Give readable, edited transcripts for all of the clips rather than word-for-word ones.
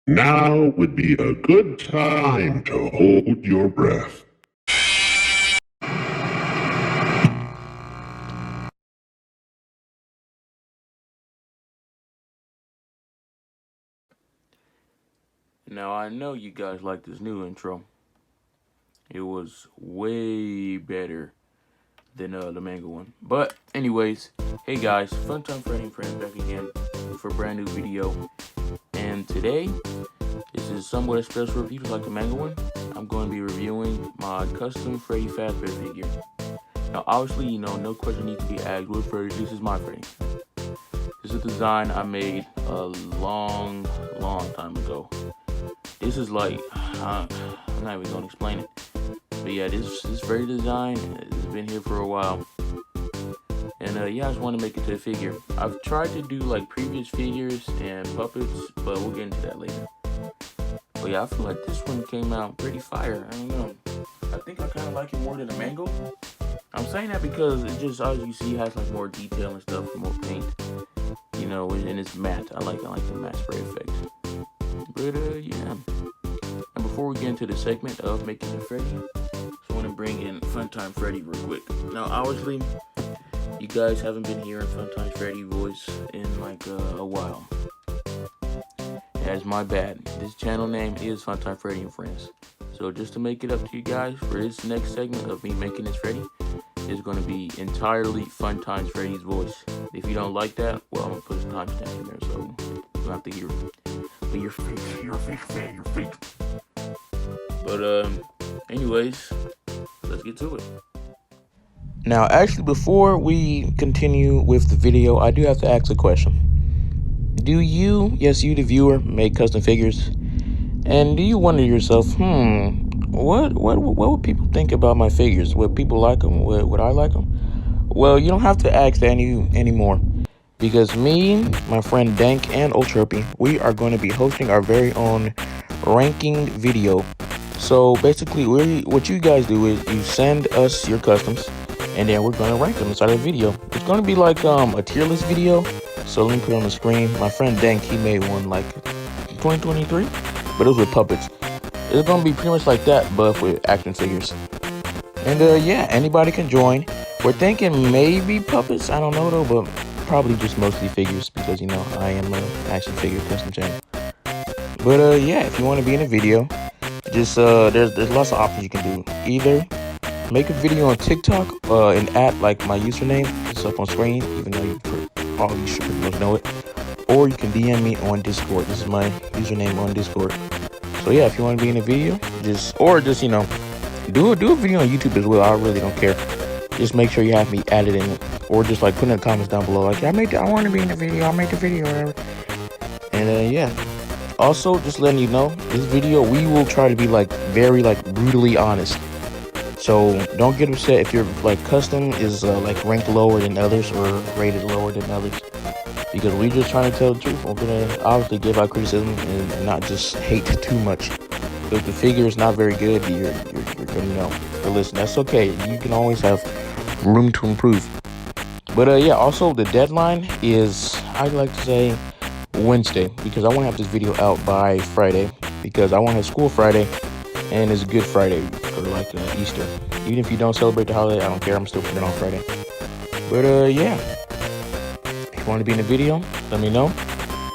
Now would be a good time to hold your breath. Now, I know you guys like this new intro. It was way better than the manga one. But anyways, hey guys, Funtime Freddy and Friends back again for a brand new video. And today, this is somewhat a special review like the manga one. I'm going to be reviewing my custom Freddy FAZBEAR figure. Now, obviously, no question needs to be asked. What Freddy? This is my Freddy. This is a design I made a long time ago. This is like, I'm not even gonna explain it. But yeah, this Freddy design has been here for a while. And yeah, I just want to make it to a figure. I've tried to do like previous figures and puppets, but we'll get into that later. But yeah, I feel like this one came out pretty fire. I don't know. I think I kind of like it more than the mango. I'm saying that because it just, as you see, has like more detail and stuff, more paint. And it's matte. I like the matte spray effect. But yeah. And before we get into the segment of making a Freddy, I just want to bring in Funtime Freddy real quick. Now, obviously, you guys haven't been hearing Funtime Freddy voice in like a while. That's my bad. This channel name is Funtime Freddy and Friends. So just to make it up to you guys for this next segment of me making this Freddy, is going to be entirely Funtime Freddy's voice. If you don't like that, well, I'm going to put his timestamp in there, so you don't have to hear it. But you're fake. But anyways, let's get to it. Now, actually, before we continue with the video, I do have to ask a question. Do you, yes, you the viewer, make custom figures? And do you wonder to yourself, what would people think about my figures? Would people like them? Would I like them? Well, you don't have to ask that anymore. Because me, my friend Dank, and Ultropy, we are going to be hosting our very own ranking video. So basically, what you guys do is you send us your customs, and then we're going to rank them inside of the video. It's going to be like a tier list video. So let me put it on the screen. My friend Dank, he made one like 2023, but it was with puppets. It's going to be pretty much like that, but with action figures. And yeah, anybody can join. We're thinking maybe puppets. I don't know though, but probably just mostly figures because I am an action figure custom channel. But yeah, if you want to be in a video, just there's lots of options you can do. Either make a video on TikTok and add like my username. It's up on screen, even though you should pretty much know it. Or you can DM me on Discord. This is my username on Discord. So yeah, if you want to be in a video, just do a video on YouTube as well. I really don't care. Just make sure you have me added in it, or just like put in the comments down below, like I want to be in the video. I'll make the video, whatever. And yeah. Also, just letting you know, this video we will try to be like very like brutally honest. So don't get upset if your like custom is like ranked lower than others or rated lower than others, because we're just trying to tell the truth. We're gonna obviously give out criticism and not just hate too much. If the figure is not very good, you're gonna But listen, that's okay. You can always have room to improve. But yeah, also the deadline is, I'd like to say, Wednesday, because I want to have this video out by Friday, because I want to have school Friday, and it's Good Friday for like Easter. Even if you don't celebrate the holiday, I don't care. I'm still putting it on Friday. But yeah, if you want to be in the video, let me know,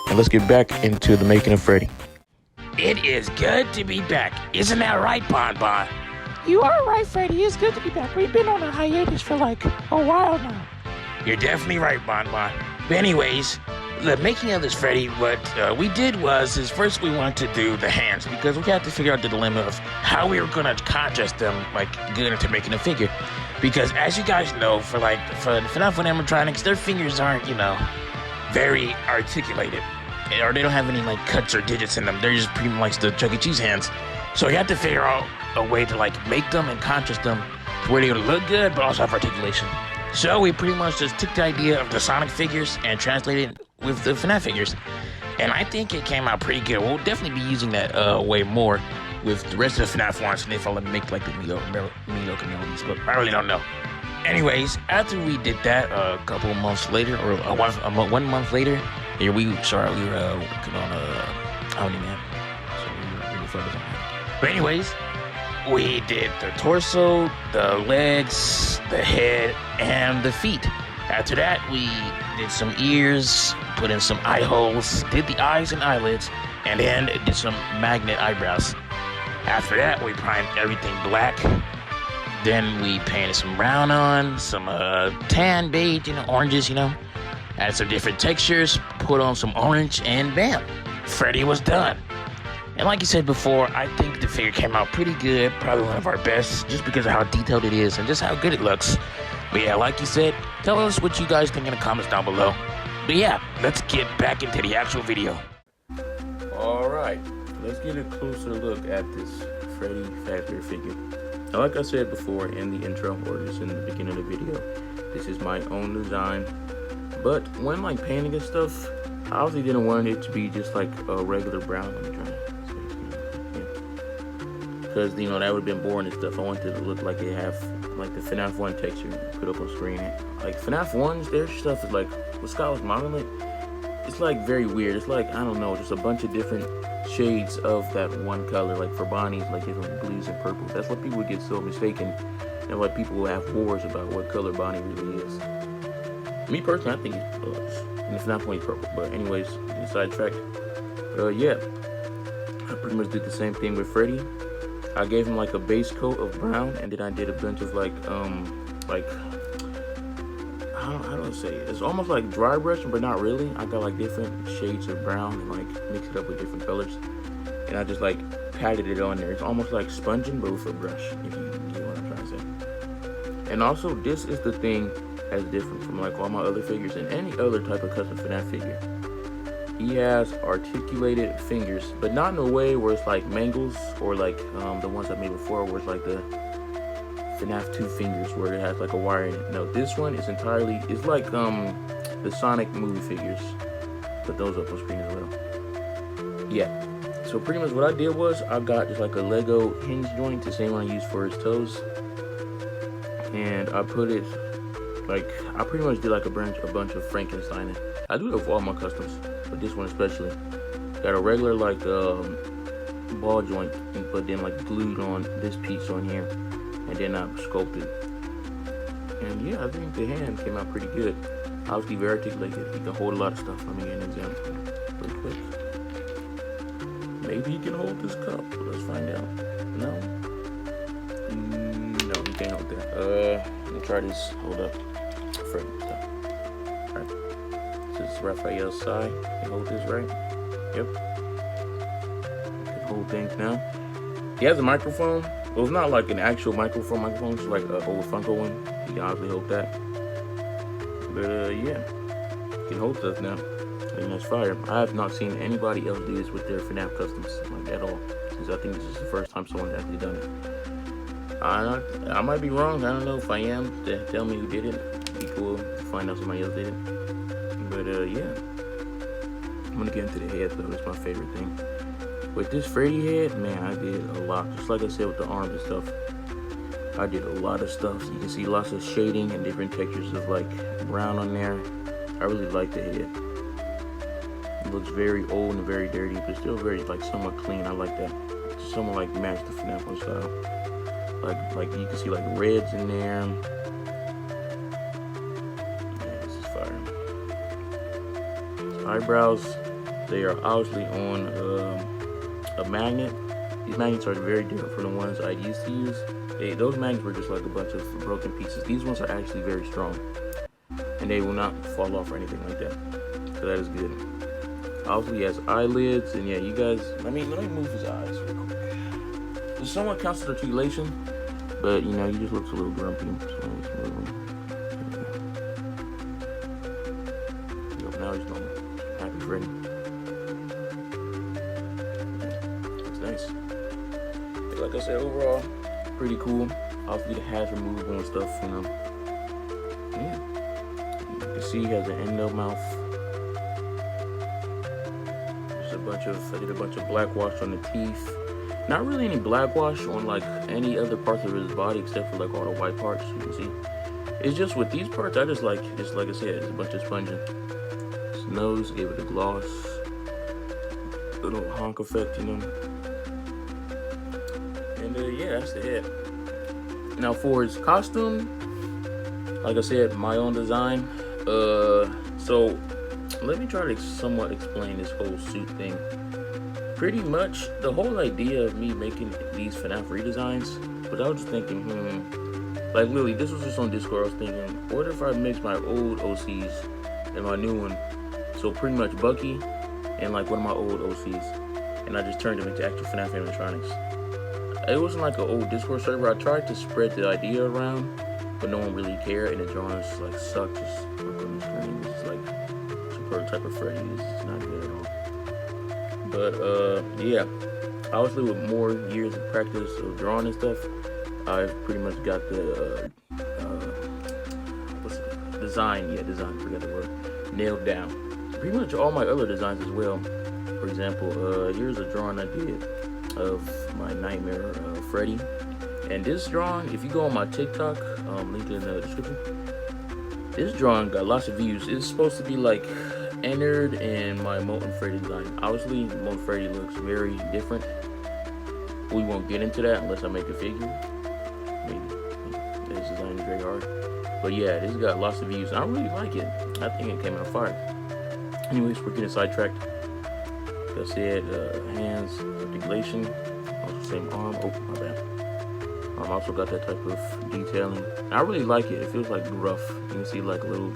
and let's get back into the making of Freddy. It is good to be back. Isn't that right, Bon? You are right, Freddy. It's good to be back. We've been on a hiatus for like a while now. You're definitely right, Bon. But anyways, the making of this Freddy, what we did was first we wanted to do the hands, because we had to figure out the dilemma of how we were going to contrast them like good into making a figure. Because as you guys know, for FNAF animatronics, their fingers aren't, very articulated. Or they don't have any like cuts or digits in them. They're just pretty much the Chuck E. Cheese hands. So you have to figure out a way to like make them and contrast them to where they would look good but also have articulation. So we pretty much just took the idea of the Sonic figures and translated it with the FNAF figures. And I think it came out pretty good. We'll definitely be using that way more with the rest of the FNAF ones, and if I'll make like the Milo communities, but I really don't know. Anyways, after we did that, a couple of months later, or 1 month later, we were working on for design. But anyways, we did the torso, the legs, the head, and the feet. After that, we did some ears, put in some eye holes, did the eyes and eyelids, and then did some magnet eyebrows. After that, we primed everything black. Then we painted some brown on, some tan, beige, oranges, Added some different textures, put on some orange, and bam, Freddy was done. And like you said before, I think the figure came out pretty good, probably one of our best, just because of how detailed it is and just how good it looks. But yeah, like you said, tell us what you guys think in the comments down below. But yeah, let's get back into the actual video. Alright, let's get a closer look at this Freddy FAZBEAR figure. Now, like I said before in the intro, or just in the beginning of the video, this is my own design. But when painting and stuff, I obviously didn't want it to be just like a regular brown. Let me try. Because that would have been boring and stuff. I wanted it to look like it have the FNAF 1 texture put up on screen. Like FNAF 1's, their stuff is like what Scott was modeling. It's very weird. It's I don't know, just a bunch of different shades of that one color. Like for Bonnie's, different blues and purples. That's why people get so mistaken, and why people will have wars about what color Bonnie really is. Me personally, I think he's blues, and it's not only purple. But anyways, sidetracked. Yeah, I pretty much did the same thing with Freddy. I gave him a base coat of brown, and then I did a bunch of how do I say it? It's almost like dry brushing, but not really. I got different shades of brown and mixed it up with different colors, and I just patted it on there. It's almost like sponging, but with a brush, if you get what I'm trying to say. And also, this is the thing that's different from all my other figures and any other type of custom FNAF figure. He has articulated fingers, but not in a way where it's like Mangles or the ones I made before, where it's the FNAF 2 fingers where it has a wire in it. No, this one is entirely, it's like the Sonic movie figures. Put those up on screen as well. Yeah, so pretty much what I did was I got just a Lego hinge joint, the same one I used for his toes, and I put it I pretty much did a bunch of Frankenstein. I do it with all my customs, but this one especially. Got a regular ball joint, but then glued on this piece on here, and then I sculpted. And yeah, I think the hand came out pretty good. Obviously very articulated. He can hold a lot of stuff. Let me get an example real quick. Maybe he can hold this cup. Let's find out. No, no, he can't hold that. Let me try this. Hold up. Freddy stuff. Alright. This is Raphael's side. Can hold this, right? Yep. Can hold things now. He has a microphone. Well, it's not an actual microphone. It's an old Funko one. You can obviously hold that. But yeah, you can hold stuff now. And that's fire. I have not seen anybody else do this with their FNAF customs at all. Since I think this is the first time someone has actually done it. I might be wrong. I don't know if I am. Tell me who did it. It'd be cool to find out somebody else did it. But yeah, I'm gonna get into the head though. It's my favorite thing. With this Freddy head, man, I did a lot. Just like I said with the arms and stuff, I did a lot of stuff. So you can see lots of shading and different textures of brown on there. I really like the head. It looks very old and very dirty, but still very somewhat clean. I like that. Just somewhat match the FNAF 1 style. Like you can see reds in there. Yeah, this is fire. Eyebrows, they are obviously on a magnet. These magnets are very different from the ones I used to use. Those magnets were just a bunch of broken pieces. These ones are actually very strong, and they will not fall off or anything like that. So that is good. Obviously, he has eyelids, and yeah, you guys. Let me move his eyes real quick. There's somewhat counts as articulation, but he just looks a little grumpy. So now he's normal. Happy Freddy. Nice. Like I said, overall, pretty cool. Obviously, the hat's removable and stuff, Yeah. You can see he has an endo mouth. There's I did a bunch of black wash on the teeth. Not really any black wash on any other parts of his body except for all the white parts. You can see. It's just with these parts, I just like I said, it's a bunch of sponging. His nose, gave it a gloss. Little honk effect, And yeah, that's the head. Now for his costume, like I said, my own design. So let me try to somewhat explain this whole suit thing. Pretty much the whole idea of me making these FNAF redesigns, but I was just thinking, like literally, this was just on Discord. I was thinking, what if I mix my old OCs and my new one? So pretty much Bucky and like one of my old OCs, and I just turned them into actual FNAF animatronics. It wasn't like an old Discord server. I tried to spread the idea around, but no one really cared, and the drawings like sucked. Just look on the screen. This is like some prototype of Freddy. This is not good at all. But yeah, obviously with more years of practice of drawing and stuff, I've pretty much got the design, forgot the word, nailed down. Pretty much all my other designs as well. For example, here's a drawing I did of my nightmare Freddy. And this drawing, if you go on my TikTok, link in the description, this drawing got lots of views. It's supposed to be like entered in my Molten Freddy design. Obviously, Molten Freddy looks very different. We won't get into that unless I make a figure. Maybe. This design is very hard. But yeah, this got lots of views. I really like it. I think it came out fire. Anyways, we're getting sidetracked. Like I said, hands, articulation, also same arm. Oh, my bad. Also got that type of detailing. I really like it. It feels like rough. You can see like a little.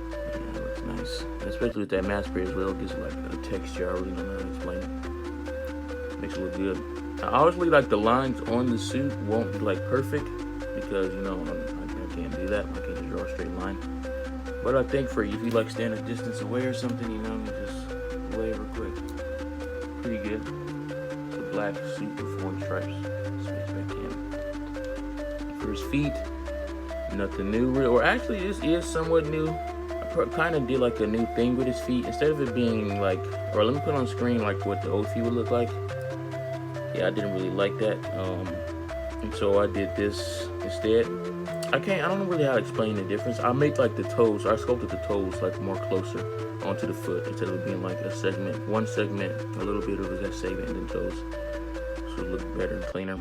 Yeah, it looks nice. Especially with that mask spray as well. It gives it like a texture. I really don't know how to explain it. Makes it look good. I obviously like the lines on the suit won't be like perfect because you know I can't do that. I can't just draw a straight line. But I think for if you like stand a distance away or something, you know, you just wave real quick. Pretty good. It's a black suit with 4 stripes. Space back in. For his feet, nothing new. Or actually, this is somewhat new. I kind of did like a new thing with his feet. Instead of it being like, or let me put on screen like what the old feet would look like. Yeah, I didn't really like that. And so I did this instead. I don't really know how to explain the difference. I made like the toes, I sculpted the toes like more closer onto the foot instead of it being like a segment, one segment, a little bit of that segment and then toes. So it looked better and cleaner.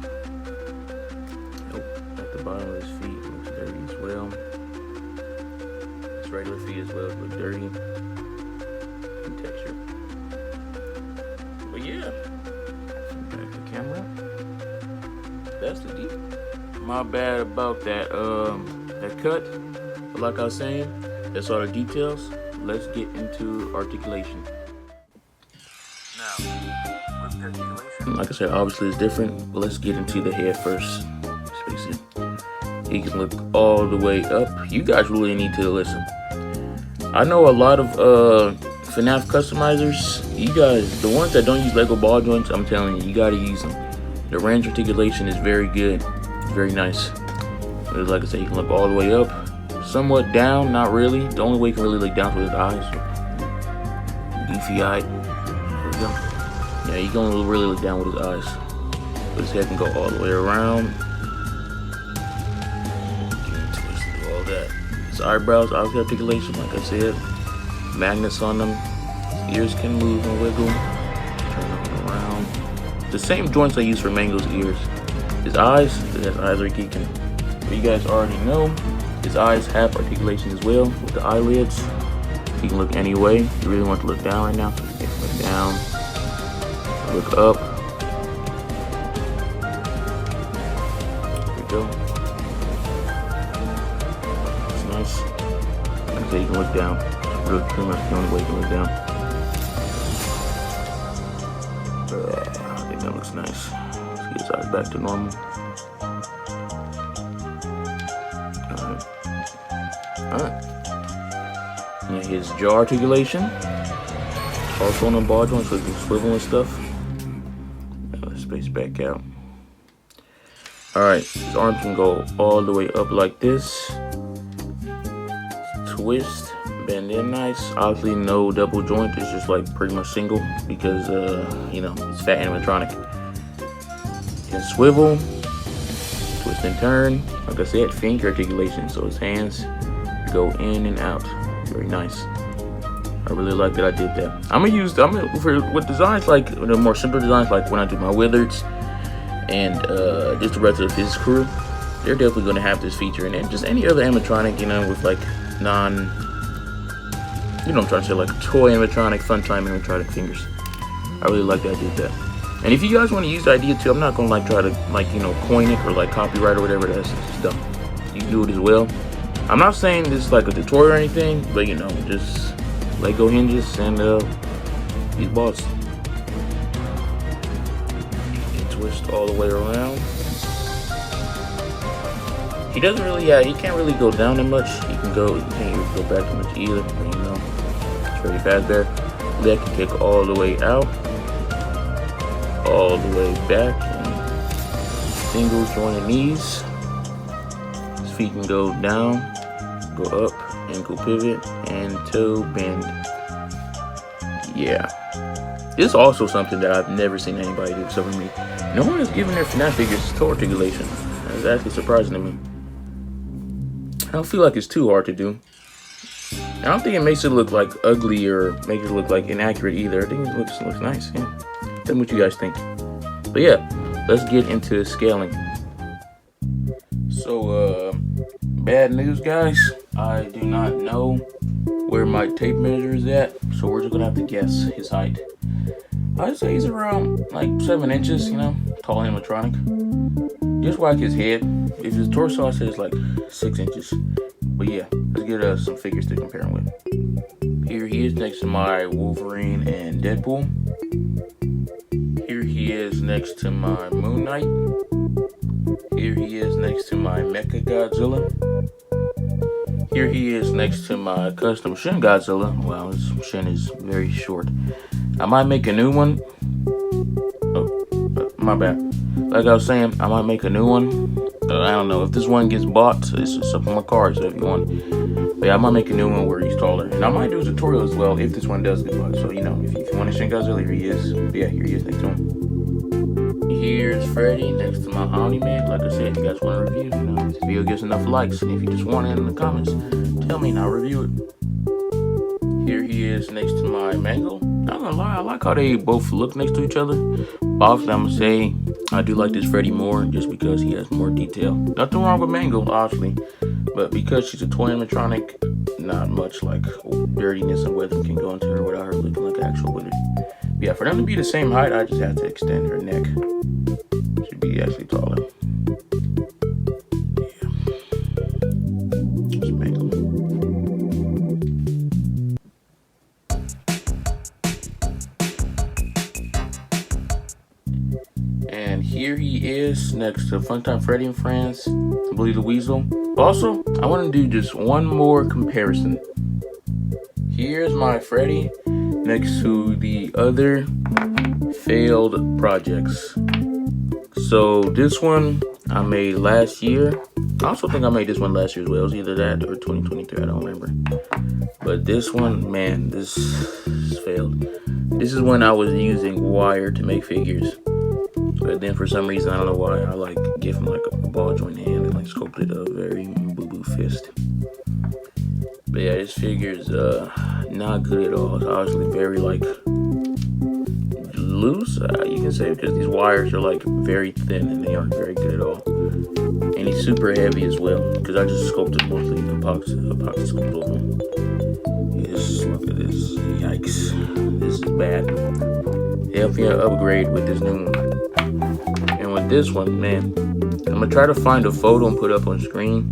Nope, at the bottom of his feet looks dirty as well. His regular feet as well look dirty. And texture. But yeah. Back to camera. That's the deal. My bad about that that cut. But like I was saying, that's all the details. Let's get into articulation. Now, what's the articulation? Like I said, obviously it's different, but let's get into the head first. Let's face it. He can look all the way up. You guys really need to listen. I know a lot of FNAF customizers. You guys, the ones that don't use Lego ball joints, I'm telling you, you gotta use them. The range articulation is very good. Very nice. Like I said, you can look all the way up, somewhat down, not really. The only way you can really look down is with his eyes. Goofy eye. There we go. Yeah, you can only really look down with his eyes. But his head can go all the way around. Do all that. His eyebrows, obviously articulation, like I said. Magnets on them. His ears can move and wiggle. Turn them around. The same joints I use for Mango's ears. His eyes are geeking. But you guys already know, his eyes have articulation as well with the eyelids. He can look any way. You really want to look down right now. Okay, look down, look up. There we go. It's nice. Like I said, you can look down. Really pretty much the only way you can look down. I think that looks nice. Get his eyes back to normal. Alright. And his jaw articulation. Also on the ball joint, so he can swivel and stuff. Let's space back out. Alright, his arms can go all the way up like this. Twist, bend in nice. Obviously no double joint, it's just like pretty much single because you know, it's fat animatronic. Can swivel, twist and turn. Like I said, finger articulation, so his hands go in and out. Very nice. I really like that I did that. I'm gonna with designs like the more simple designs, like when I do my wizards, and just the rest of his crew, they're definitely going to have this feature. And then just any other animatronic, you know, with like you know what I'm trying to say, like toy animatronic, fun time animatronic fingers. I really like that I did that. And if you guys want to use the idea too, I'm not going to like try to like, you know, coin it or like copyright or whatever. That's stuff. You can do it as well. I'm not saying this is like a tutorial or anything, but you know, just Lego hinges and these balls. You can twist all the way around. He doesn't really, he can't really go down that much. He can't go back that much either. But, you know, it's Freddy FAZBEAR. Leg can kick all the way out, all the way back, and single joint knees. His feet can go down, go up, ankle pivot, and toe bend. Yeah. This is also something that I've never seen anybody do except for me. No one has given their FNAF figures toe articulation. That's actually surprising to me. I don't feel like it's too hard to do. I don't think it makes it look like ugly or make it look like inaccurate either. I think it looks nice. Yeah. Tell me what you guys think. But yeah, let's get into scaling. So bad news, guys. I do not know where my tape measure is at, so we're just gonna have to guess his height. I'd say he's around like 7 inches, you know, tall animatronic. Just like his head. If his torso, I say it's like 6 inches. But yeah, let's get some figures to compare him with. Here he is next to my Wolverine and Deadpool. Here he is next to my Moon Knight. Here he is next to my Mecha Godzilla. Here he is next to my custom Shin Godzilla. Wow, his Shin is very short. I might make a new one. Oh, my bad. Like I was saying, I might make a new one. I don't know if this one gets bought. It's just up on my card, so if you want. But yeah, I might make a new one where he's taller, and I might do a tutorial as well if this one does get bought. So you know, if you want to Shin Godzilla, here he is. But yeah, here he is next to him. Here's Freddy next to my Omni-Man. Like I said, if you guys want to review, you know, if this video gets enough likes, and if you just want it in the comments, tell me and I'll review it. Here he is next to my Mangle. Not gonna lie, I like how they both look next to each other. But obviously, I'm gonna say I do like this Freddy more just because he has more detail. Nothing wrong with Mangle, obviously, but because she's a toy animatronic, not much like dirtiness and weathering can go into her without her looking like actual wizard. But yeah, for them to be the same height, I just have to extend her neck. Should be actually taller. Yeah. Just Mangle. And here he is next to Funtime Freddy and Friends, Bully the Weasel. Also, I want to do just one more comparison. Here's my Freddy next to the other failed projects. So this one I made last year. I also think I made this one last year as well. It was either that or 2023, I don't remember. But this one, man, this failed. This is when I was using wire to make figures. But then for some reason, I don't know why, I like give him like a ball joint hand and like sculpted a very boo-boo fist. But yeah, this figure is not good at all. It's obviously very like loose, you can say, because these wires are like very thin and they aren't very good at all. And he's super heavy as well, because I just sculpted mostly epoxy sculpt over him. Yes, look at this. Yikes. This is bad. Definitely an upgrade with this new one. And with this one, man, I'm gonna try to find a photo and put up on screen.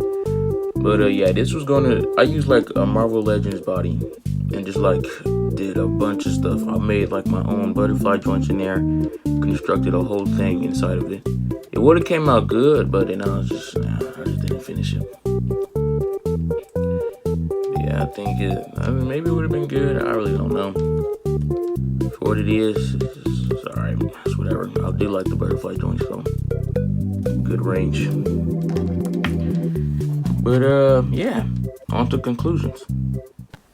But yeah, this was I used like a Marvel Legends body and just like did a bunch of stuff. I made like my own butterfly joints in there, constructed a whole thing inside of it. It would have came out good, but then I just didn't finish it. But yeah, I think maybe it would have been good. I really don't know. For what it is, it's alright. It's whatever. I do like the butterfly joints though. Good range. But yeah, on to conclusions.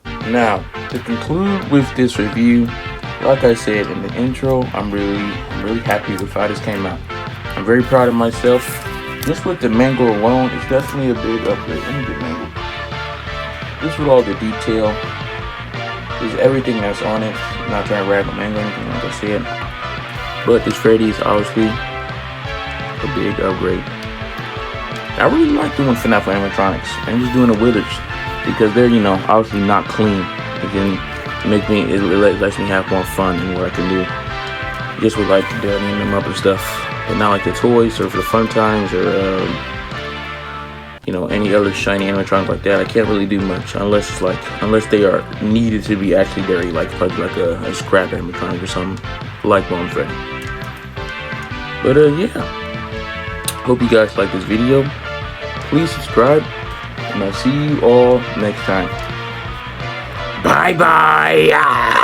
Now, to conclude with this review, like I said in the intro, I'm really happy with how this came out. I'm very proud of myself. Just with the Mangle alone, it's definitely a big upgrade. Let me get Mangle. Just with all the detail, is everything that's on it. I'm not trying to rag on Mangle or anything, like I said. But this Freddy is obviously a big upgrade. I really like doing FNAF animatronics and just doing the withers because they're, you know, obviously not clean. It can make me, it lets me have more fun in what I can do. Just with like dirtying them up and stuff, but not like the toys or for the fun times or you know, any other shiny animatronic like that. I can't really do much unless it's like, unless they are needed to be actually dirty, like probably like a scrap animatronic or something like Bone Freddy. But yeah, hope you guys like this video. Please subscribe, and I'll see you all next time. Bye bye.